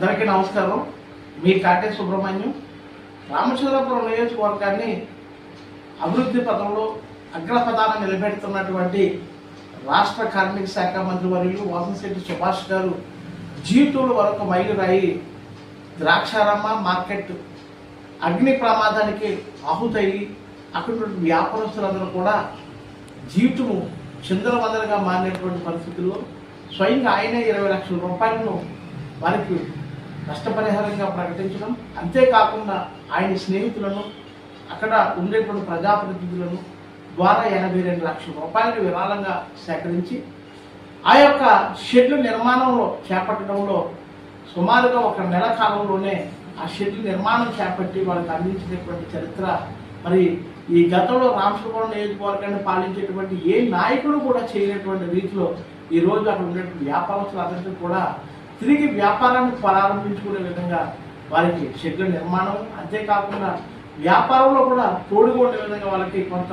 అందరికీ నమస్కారం. మీ కాటే సుబ్రహ్మణ్యం. రామచంద్రపురం నియోజకవర్గాన్ని అభివృద్ధి పథంలో అగ్రపథాన నిలబెడుతున్నటువంటి రాష్ట్ర కార్మిక శాఖ మంత్రి వర్యులు వాసంశెట్టి సుభాష్ గారు జీవితంలో వరకు మైలురాయి ద్రాక్షారామ మార్కెట్ అగ్ని ప్రమాదానికి ఆహుతయ్యి అక్కడ వ్యాపారస్తులందరూ కూడా జీవితము చిందరవందరగా మారినటువంటి పరిస్థితుల్లో స్వయంగా ఆయనే 20 లక్షల రూపాయలను వారికి నష్టపరిహారంగా ప్రకటించడం, అంతేకాకుండా ఆయన స్నేహితులను అక్కడ ఉండేటువంటి ప్రజాప్రతినిధులను ద్వారా 82 లక్షల రూపాయలు విరాళంగా సేకరించి ఆ యొక్క షెడ్లు నిర్మాణంలో చేపట్టడంలో సుమారుగా 1 నెల కాలంలోనే ఆ షెడ్లు నిర్మాణం చేపట్టి వాళ్ళకి అందించినటువంటి చరిత్ర మరి ఈ గతంలో రామచంద్రపురం నియోజకవర్గాన్ని పాలించేటువంటి ఏ నాయకుడు కూడా చేయనటువంటి రీతిలో ఈరోజు అక్కడ ఉండేటువంటి వ్యాపారస్తులందరికీ కూడా తిరిగి వ్యాపారాన్ని ప్రారంభించుకునే విధంగా వారికి షెడ్ల నిర్మాణం, అంతేకాకుండా వ్యాపారంలో కూడా తోడుగా ఉండే విధంగా వాళ్ళకి కొంత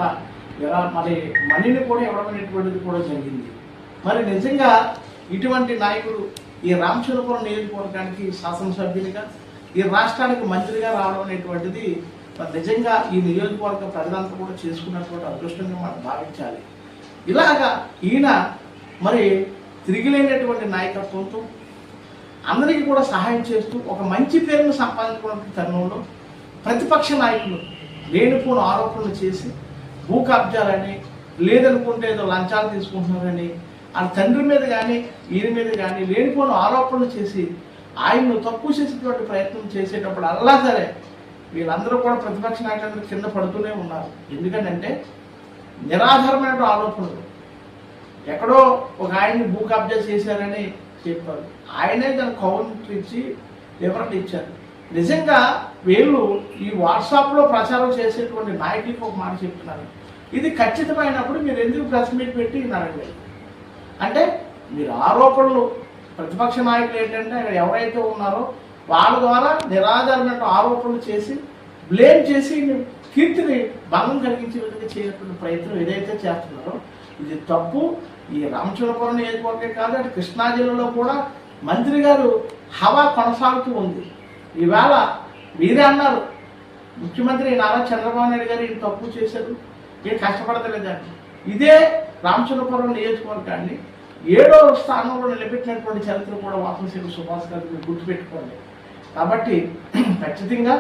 మరి మనీని కూడా ఇవ్వడం అనేటువంటిది కూడా జరిగింది. మరి నిజంగా ఇటువంటి నాయకుడు ఈ రామచంద్రపురం నియోజకవర్గానికి శాసనసభ్యునిగా ఈ రాష్ట్రానికి మంత్రిగా రావడం అనేటువంటిది మరి నిజంగా ఈ నియోజకవర్గ ప్రజలంతా కూడా చేసుకున్నటువంటి అదృష్టంగా మనం భావించాలి. ఇలాగా ఈయన మరి తిరిగిలేనటువంటి నాయకత్వంతో అందరికీ కూడా సహాయం చేస్తూ ఒక మంచి పేరును సంపాదించుకున్న తరుణంలో ప్రతిపక్ష నాయకులు లేనిపోని ఆరోపణలు చేసి భూ కబ్జాలని లేదనుకుంటే ఏదో లంచాలు తీసుకుంటున్నారని ఆ తండ్రి మీద కానీ ఈయన మీద కానీ లేనిపోని ఆరోపణలు చేసి ఆయన్ను తక్కువ చేసేటువంటి ప్రయత్నం చేసేటప్పుడు అల్లా సరే వీళ్ళందరూ కూడా ప్రతిపక్ష నాయకులందరూ కింద పడుతూనే ఉన్నారు. ఎందుకంటే నిరాధారమైన ఆరోపణలు. ఎక్కడో ఒక ఆయన్ని భూ కబ్జా చేశారని చెప్పారు, ఆయనే దాన్ని కౌంటర్ ఇచ్చి వివరణ ఇచ్చారు. నిజంగా వీళ్ళు ఈ వాట్సాప్లో ప్రచారం చేసేటువంటి నాయకులకు ఒక మాట చెప్తున్నారు, ఇది ఖచ్చితమైనప్పుడు మీరు ఎందుకు ప్రెస్ మీట్ పెట్టి అడగలేదు అంటే మీరు ఆరోపణలు ప్రతిపక్ష నాయకులు ఏంటంటే అక్కడ ఎవరైతే ఉన్నారో వాళ్ళ ద్వారా నిరాధారమైన ఆరోపణలు చేసి బ్లేమ్ చేసి కీర్తిని భంగం కలిగించే విధంగా చేయటువంటి ప్రయత్నం ఏదైతే చేస్తున్నారో ఇది తప్పు. ఈ రామచంద్రపురం నియోజకవర్గం కాదు, అటు కృష్ణా జిల్లాలో కూడా మంత్రి గారు హవా కొనసాగుతూ ఉంది. ఈవేళ మీరే అన్నారు ముఖ్యమంత్రి నారా చంద్రబాబు నాయుడు గారు ఈయన తప్పు చేశారు, ఈయన కష్టపడతలేదండి. ఇదే రామచంద్రపురం నియోజకవర్గాన్ని 7వ స్థానంలో నిలబెట్టినటువంటి చరిత్ర కూడా వాసంశెట్టి సుభాష్ గారు మీరు గుర్తుపెట్టుకోండి. కాబట్టి ఖచ్చితంగా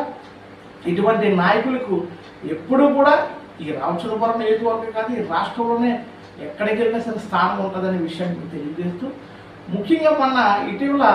ఇటువంటి నాయకులకు ఎప్పుడూ కూడా ఈ రామచంద్రపురం నియోజకవర్గం కాదు ఈ రాష్ట్రంలోనే ఎక్కడికి వెళ్ళినా సరే స్థానం ఉంటుందనే విషయాన్ని తెలియజేస్తూ ముఖ్యంగా మొన్న ఇటీవల